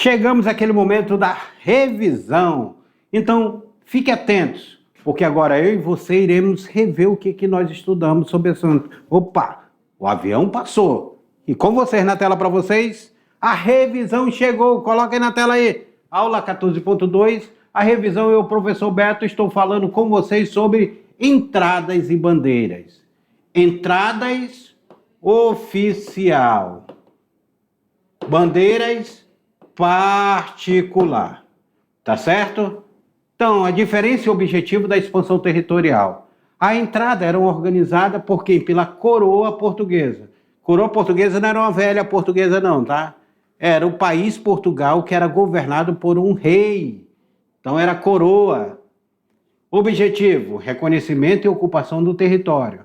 Chegamos àquele momento da revisão. Então, fique atentos, porque agora eu e você iremos rever o que nós estudamos sobre esse assunto. Opa, o avião passou. E com vocês na tela para vocês, a revisão chegou. Coloca aí na tela aí. Aula 14.2, a revisão. Eu, professor Beto, estou falando com vocês sobre entradas e bandeiras. Entradas oficial. Bandeiras particular. Tá certo? Então, a diferença e o objetivo da expansão territorial. A entrada era organizada por quem? Pela coroa portuguesa. Coroa portuguesa não era uma velha portuguesa não, tá? Era o país Portugal que era governado por um rei. Então era coroa. Objetivo, reconhecimento e ocupação do território.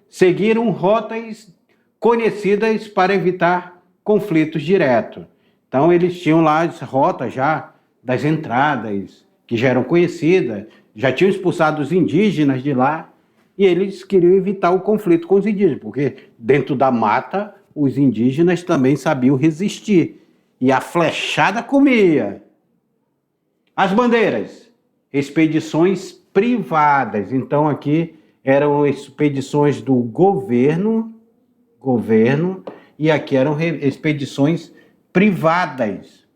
Seguiram rotas conhecidas para evitar conflitos diretos. Então eles tinham lá as rotas já das entradas, que já eram conhecidas, já tinham expulsado os indígenas de lá, e eles queriam evitar o conflito com os indígenas, porque dentro da mata os indígenas também sabiam resistir, e a flechada comia. As bandeiras, expedições privadas. Então aqui eram expedições do governo, e aqui eram expedições privadas,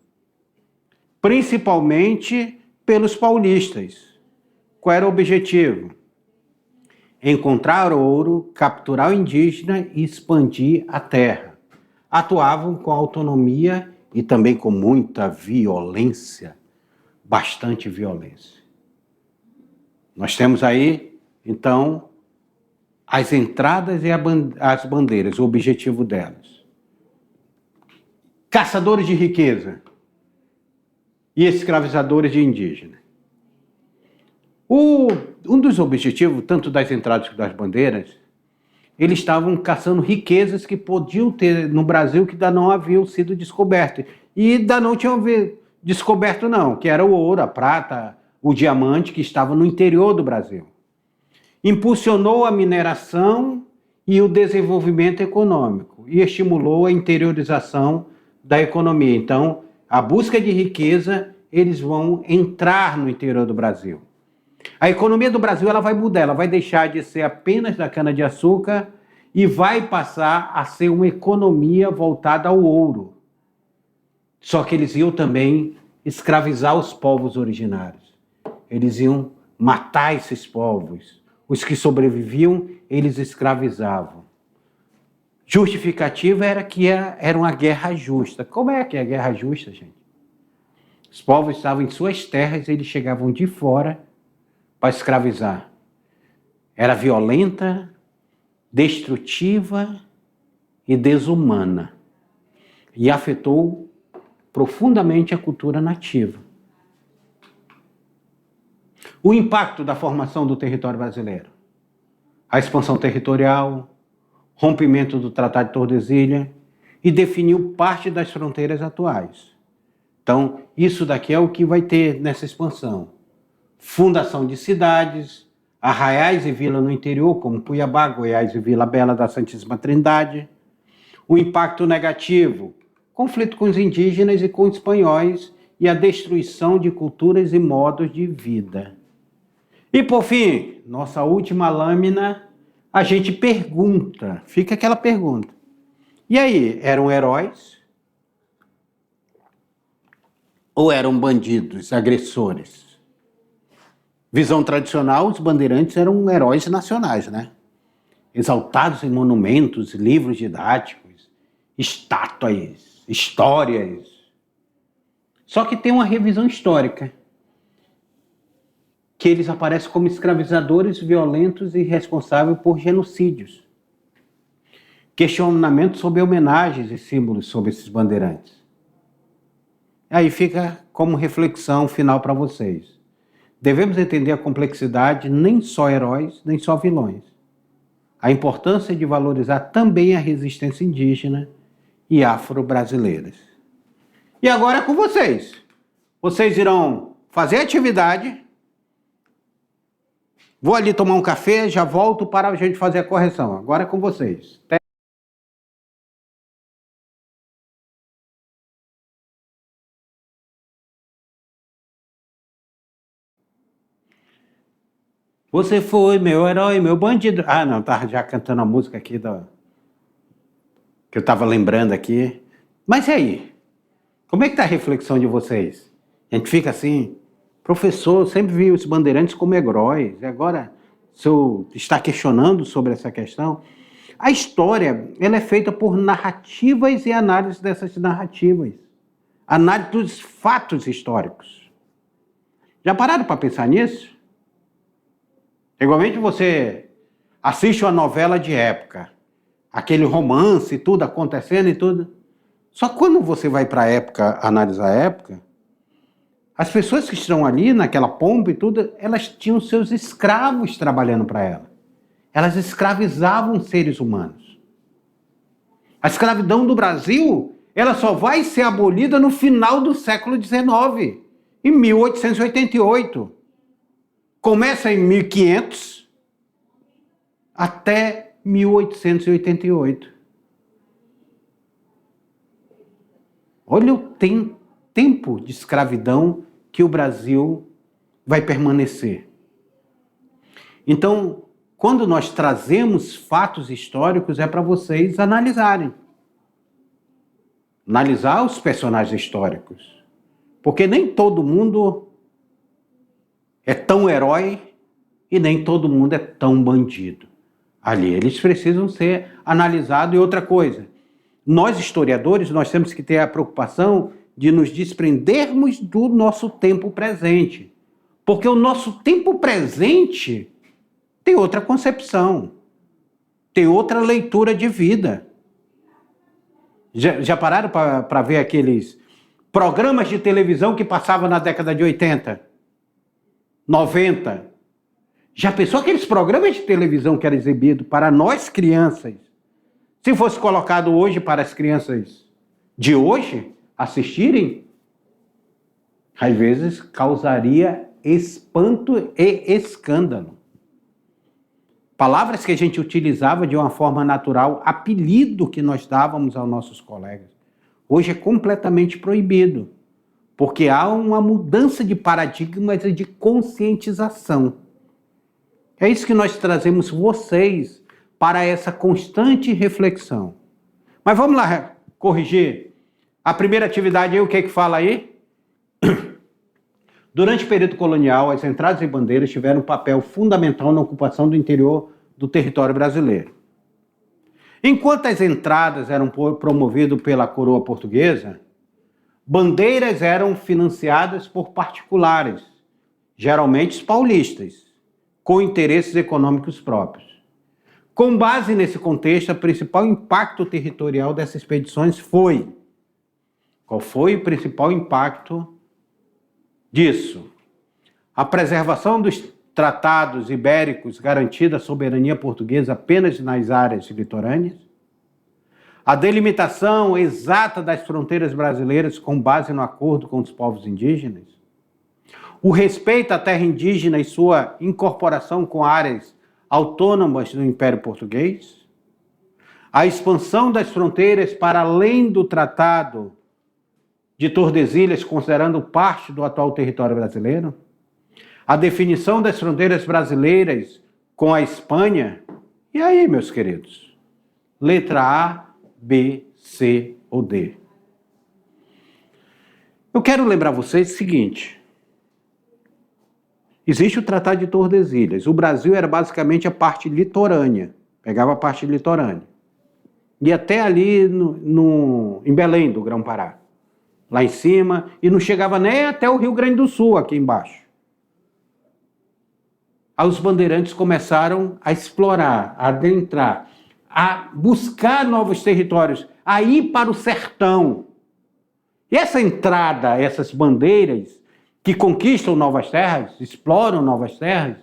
principalmente pelos paulistas. Qual era o objetivo? Encontrar ouro, capturar o indígena e expandir a terra. Atuavam com autonomia e também com muita violência, bastante violência. Nós temos aí, então, as entradas e as bandeiras, o objetivo delas. Caçadores de riqueza e escravizadores de indígenas. Um dos objetivos, tanto das entradas como das bandeiras, eles estavam caçando riquezas que podiam ter no Brasil que ainda não haviam sido descobertas. E ainda não tinham descoberto não, que era o ouro, a prata, o diamante que estava no interior do Brasil. Impulsionou a mineração e o desenvolvimento econômico e estimulou a interiorização da economia. Então, a busca de riqueza, eles vão entrar no interior do Brasil. A economia do Brasil ela vai mudar, ela vai deixar de ser apenas da cana-de-açúcar e vai passar a ser uma economia voltada ao ouro. Só que eles iam também escravizar os povos originários. Eles iam matar esses povos. Os que sobreviviam, eles escravizavam. Justificativa era que era uma guerra justa. Como é que é a guerra justa, gente? Os povos estavam em suas terras e eles chegavam de fora para escravizar. Era violenta, destrutiva e desumana. E afetou profundamente a cultura nativa. O impacto da formação do território brasileiro. A expansão territorial, rompimento do Tratado de Tordesilhas e definiu parte das fronteiras atuais. Então, isso daqui é o que vai ter nessa expansão. Fundação de cidades, arraiais e vilas no interior, como Cuiabá, Goiás e Vila Bela da Santíssima Trindade. O impacto negativo, conflito com os indígenas e com os espanhóis e a destruição de culturas e modos de vida. E por fim, nossa última lâmina, a gente pergunta, fica aquela pergunta. E aí, eram heróis? Ou eram bandidos, agressores? Visão tradicional, os bandeirantes eram heróis nacionais, né? Exaltados em monumentos, livros didáticos, estátuas, histórias. Só que tem uma revisão histórica, que eles aparecem como escravizadores violentos e responsáveis por genocídios. Questionamentos sobre homenagens e símbolos sobre esses bandeirantes. Aí fica como reflexão final para vocês. Devemos entender a complexidade, nem só heróis, nem só vilões. A importância de valorizar também a resistência indígena e afro-brasileiras. E agora é com vocês. Vocês irão fazer atividade. Vou ali tomar um café, já volto para a gente fazer a correção. Agora é com vocês. Você foi meu herói, meu bandido. Ah, não, tava já cantando a música aqui que eu tava lembrando aqui. Mas e aí? Como é que tá a reflexão de vocês? A gente fica assim, professor, eu sempre vi os bandeirantes como heróis. E agora, o senhor está questionando sobre essa questão? A história, ela é feita por narrativas e análise dessas narrativas. Análise dos fatos históricos. Já pararam para pensar nisso? Igualmente você assiste uma novela de época, aquele romance e tudo acontecendo e tudo. Só que quando você vai para a época, analisar a época, as pessoas que estão ali naquela pompa e tudo, elas tinham seus escravos trabalhando para ela. Elas escravizavam seres humanos. A escravidão do Brasil, ela só vai ser abolida no final do século XIX, em 1888. Começa em 1500 até 1888. Olha o tempo de escravidão que o Brasil vai permanecer. Então, quando nós trazemos fatos históricos, é para vocês analisarem. Analisar os personagens históricos. Porque nem todo mundo é tão herói e nem todo mundo é tão bandido. Ali, eles precisam ser analisados. E outra coisa, nós historiadores, nós temos que ter a preocupação de nos desprendermos do nosso tempo presente. Porque o nosso tempo presente tem outra concepção, tem outra leitura de vida. Já pararam para ver aqueles programas de televisão que passavam na década de 80, 90? Já pensou aqueles programas de televisão que eram exibidos para nós crianças? Se fosse colocado hoje para as crianças de hoje assistirem, às vezes causaria espanto e escândalo. Palavras que a gente utilizava de uma forma natural, apelido que nós dávamos aos nossos colegas. Hoje é completamente proibido, porque há uma mudança de paradigmas e de conscientização. É isso que nós trazemos vocês para essa constante reflexão. Mas vamos lá corrigir. A primeira atividade aí, o que é que fala aí? Durante o período colonial, as entradas e bandeiras tiveram um papel fundamental na ocupação do interior do território brasileiro. Enquanto as entradas eram promovidas pela coroa portuguesa, bandeiras eram financiadas por particulares, geralmente os paulistas, com interesses econômicos próprios. Com base nesse contexto, o principal impacto territorial dessas expedições foi... Qual foi o principal impacto disso? A preservação dos tratados ibéricos garantida a soberania portuguesa apenas nas áreas litorâneas, a delimitação exata das fronteiras brasileiras com base no acordo com os povos indígenas, o respeito à terra indígena e sua incorporação com áreas autônomas do Império Português, a expansão das fronteiras para além do Tratado de Tordesilhas, considerando parte do atual território brasileiro, a definição das fronteiras brasileiras com a Espanha. E aí, meus queridos? Letra A, B, C ou D? Eu quero lembrar vocês o seguinte. Existe o Tratado de Tordesilhas. O Brasil era basicamente a parte litorânea. Pegava a parte litorânea. E até ali em Belém, do Grão-Pará. Lá em cima. E não chegava nem até o Rio Grande do Sul, aqui embaixo. Aí os bandeirantes começaram a explorar, a adentrar, a buscar novos territórios, a ir para o sertão. E essa entrada, essas bandeiras que conquistam novas terras, exploram novas terras,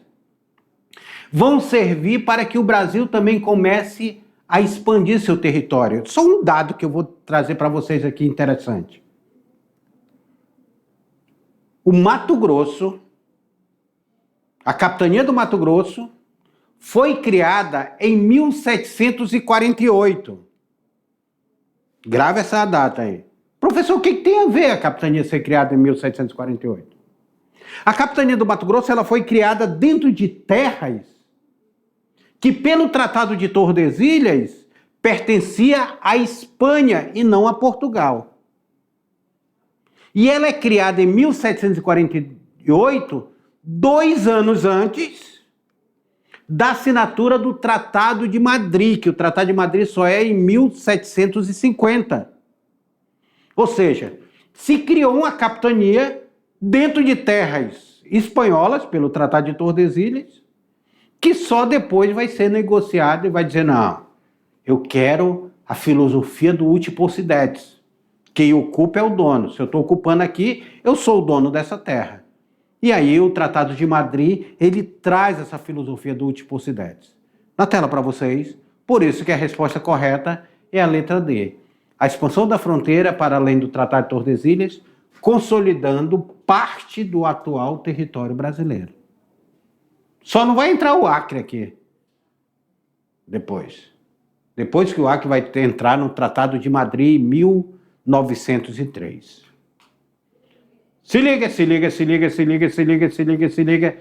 vão servir para que o Brasil também comece a expandir seu território. Só um dado que eu vou trazer para vocês aqui interessante. O Mato Grosso, a capitania do Mato Grosso, foi criada em 1748. Grave essa data aí. Professor, o que tem a ver a capitania ser criada em 1748? A capitania do Mato Grosso ela foi criada dentro de terras que, pelo Tratado de Tordesilhas, pertencia à Espanha e não a Portugal. E ela é criada em 1748, 2 anos antes da assinatura do Tratado de Madrid, que o Tratado de Madrid só é em 1750. Ou seja, se criou uma capitania dentro de terras espanholas, pelo Tratado de Tordesilhas, que só depois vai ser negociado e vai dizer, não, eu quero a filosofia do uti possidetis. Quem ocupa é o dono. Se eu estou ocupando aqui, eu sou o dono dessa terra. E aí o Tratado de Madrid, ele traz essa filosofia do uti possidetis. Na tela para vocês, por isso que a resposta correta é a letra D. A expansão da fronteira para além do Tratado de Tordesilhas, consolidando parte do atual território brasileiro. Só não vai entrar o Acre aqui. Depois que o Acre vai entrar no Tratado de Madrid em 1903. Se liga.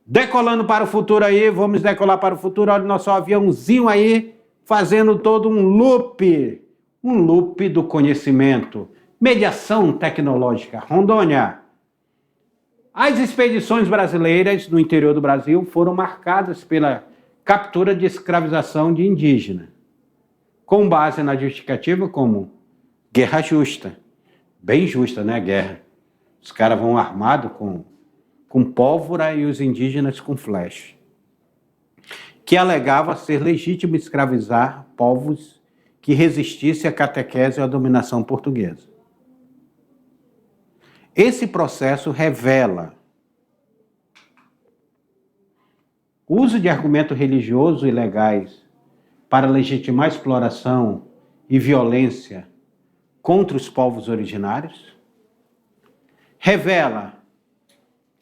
Decolando para o futuro aí, vamos decolar para o futuro. Olha o nosso aviãozinho aí, fazendo todo um loop do conhecimento. Mediação tecnológica. Rondônia. As expedições brasileiras no interior do Brasil foram marcadas pela captura de escravização de indígena, com base na justificativa como guerra justa. Bem justa, né, a guerra. Os caras vão armados com pólvora e os indígenas com flecha. Que alegava ser legítimo escravizar povos que resistissem à catequese ou à dominação portuguesa. Esse processo revela o uso de argumentos religiosos e legais para legitimar a exploração e violência contra os povos originários. Revela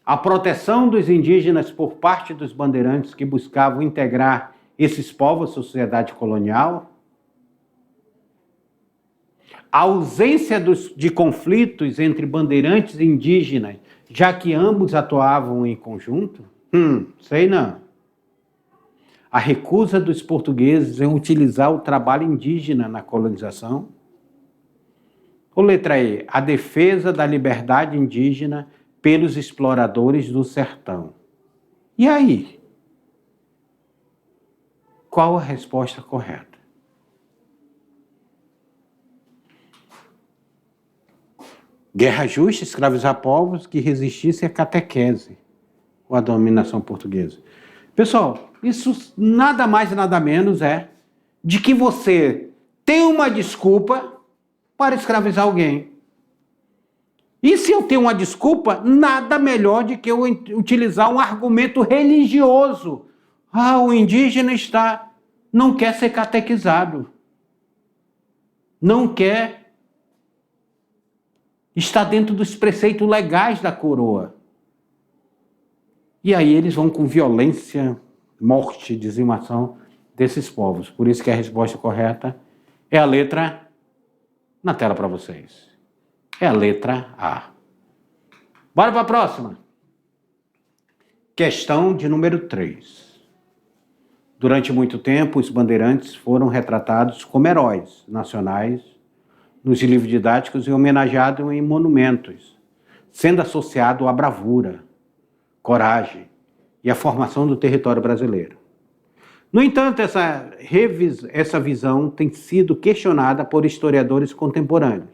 a proteção dos indígenas por parte dos bandeirantes que buscavam integrar esses povos à sociedade colonial. A ausência de conflitos entre bandeirantes e indígenas, já que ambos atuavam em conjunto? Sei não. A recusa dos portugueses em utilizar o trabalho indígena na colonização. Ou letra E, a defesa da liberdade indígena pelos exploradores do sertão. E aí? Qual a resposta correta? Guerra justa, escravizar povos que resistissem à catequese ou à dominação portuguesa. Pessoal, isso nada mais nada menos é de que você tem uma desculpa para escravizar alguém. E se eu tenho uma desculpa, nada melhor do que eu utilizar um argumento religioso. O indígena não quer ser catequizado. Não quer estar dentro dos preceitos legais da coroa. E aí eles vão com violência, morte, dizimação desses povos. Por isso que a resposta correta é a letra na tela para vocês. É a letra A. Bora para a próxima. Questão de número 3. Durante muito tempo, os bandeirantes foram retratados como heróis nacionais nos livros didáticos e homenageados em monumentos, sendo associado à bravura, coragem e à formação do território brasileiro. No entanto, essa visão tem sido questionada por historiadores contemporâneos.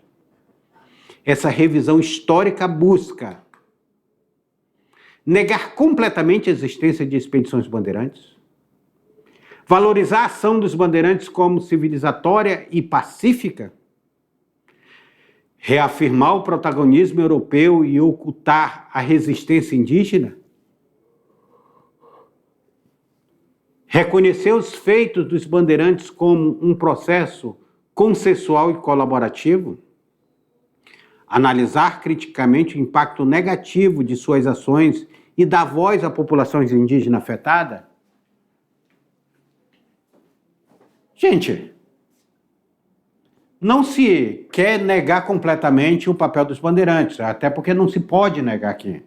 Essa revisão histórica busca negar completamente a existência de expedições bandeirantes, valorizar a ação dos bandeirantes como civilizatória e pacífica, reafirmar o protagonismo europeu e ocultar a resistência indígena, reconhecer os feitos dos bandeirantes como um processo consensual e colaborativo, analisar criticamente o impacto negativo de suas ações e dar voz a populações indígenas afetadas. Gente, não se quer negar completamente o papel dos bandeirantes, até porque não se pode negar aqui.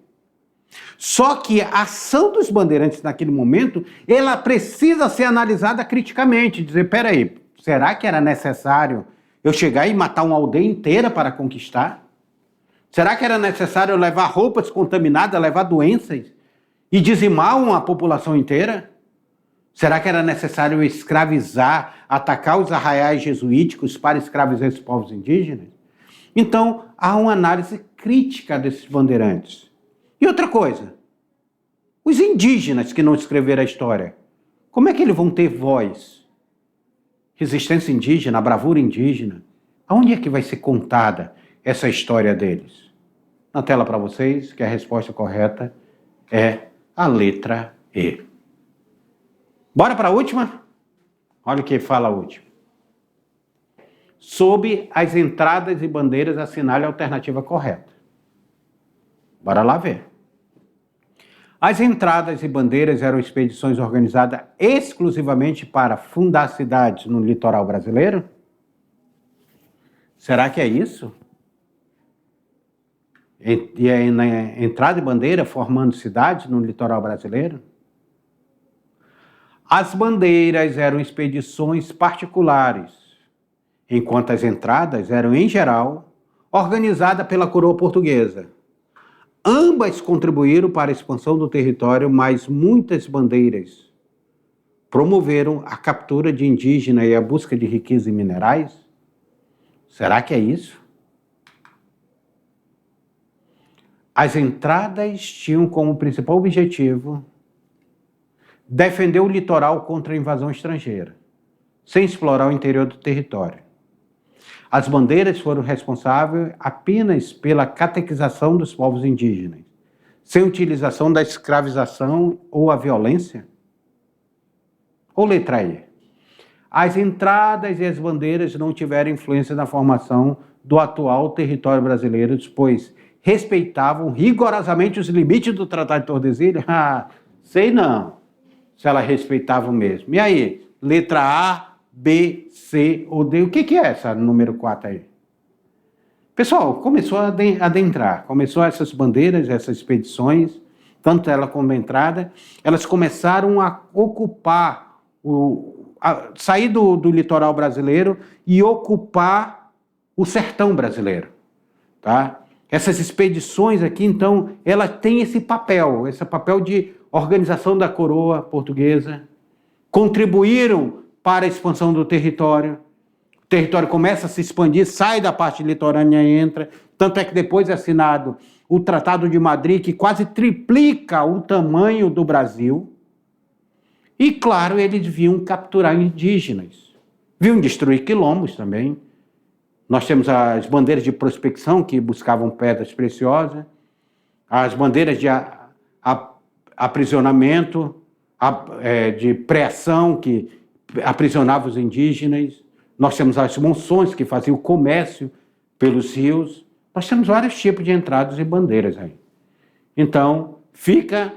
Só que a ação dos bandeirantes naquele momento, ela precisa ser analisada criticamente, dizer, peraí, será que era necessário eu chegar e matar uma aldeia inteira para conquistar? Será que era necessário eu levar roupas contaminadas, levar doenças e dizimar uma população inteira? Será que era necessário eu escravizar, atacar os arraiais jesuíticos para escravizar esses povos indígenas? Então, há uma análise crítica desses bandeirantes. E outra coisa, os indígenas que não escreveram a história, como é que eles vão ter voz? Resistência indígena, bravura indígena, aonde é que vai ser contada essa história deles? Na tela para vocês, que a resposta correta é a letra E. Bora para a última? Olha o que fala a última. Sob as entradas e bandeiras, assinale a alternativa correta. Bora lá ver. As entradas e bandeiras eram expedições organizadas exclusivamente para fundar cidades no litoral brasileiro? Será que é isso? E aí, na entrada e bandeira formando cidades no litoral brasileiro? As bandeiras eram expedições particulares, enquanto as entradas eram, em geral, organizadas pela coroa portuguesa. Ambas contribuíram para a expansão do território, mas muitas bandeiras promoveram a captura de indígenas e a busca de riquezas e minerais? Será que é isso? As entradas tinham como principal objetivo defender o litoral contra a invasão estrangeira, sem explorar o interior do território. As bandeiras foram responsáveis apenas pela catequização dos povos indígenas, sem utilização da escravização ou a violência? Ou letra E. As entradas e as bandeiras não tiveram influência na formação do atual território brasileiro, pois respeitavam rigorosamente os limites do Tratado de Tordesilhas? Sei não, se ela respeitava mesmo. E aí, letra A, B, C ou D, o que é essa número 4 aí? Pessoal, começou a adentrar, começou essas bandeiras, essas expedições, tanto ela como a entrada, elas começaram a ocupar, sair do litoral brasileiro e ocupar o sertão brasileiro, tá? Essas expedições aqui, então, ela tem esse papel de organização da coroa portuguesa, contribuíram para a expansão do território. O território começa a se expandir, sai da parte litorânea e entra. Tanto é que depois é assinado o Tratado de Madrid, que quase triplica o tamanho do Brasil. E, claro, eles vinham capturar indígenas. Vinham destruir quilombos também. Nós temos as bandeiras de prospecção, que buscavam pedras preciosas, as bandeiras de aprisionamento, de pré-ação, que aprisionavam os indígenas. Nós temos as monções, que faziam o comércio pelos rios. Nós temos vários tipos de entradas e bandeiras aí. Então, fica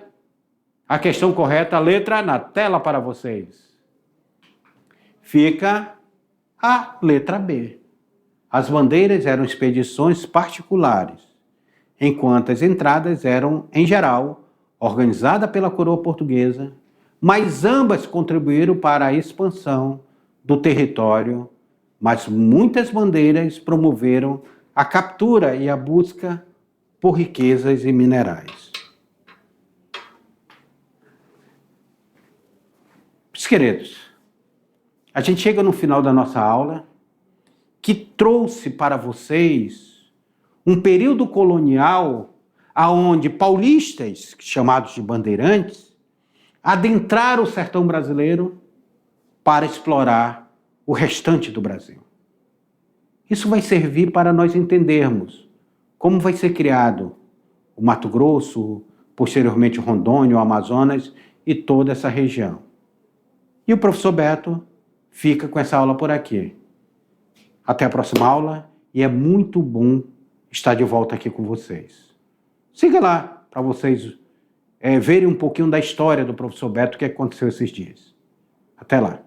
a questão correta, a letra na tela para vocês. Fica a letra B. As bandeiras eram expedições particulares, enquanto as entradas eram, em geral, organizadas pela coroa portuguesa, mas ambas contribuíram para a expansão do território, mas muitas bandeiras promoveram a captura e a busca por riquezas e minerais. Meus queridos, a gente chega no final da nossa aula, que trouxe para vocês um período colonial onde paulistas, chamados de bandeirantes, adentraram o sertão brasileiro para explorar o restante do Brasil. Isso vai servir para nós entendermos como vai ser criado o Mato Grosso, posteriormente o Rondônia, o Amazonas e toda essa região. E o professor Beto fica com essa aula por aqui. Até a próxima aula e é muito bom estar de volta aqui com vocês. Siga lá para vocês verem um pouquinho da história do professor Beto, o que aconteceu esses dias. Até lá.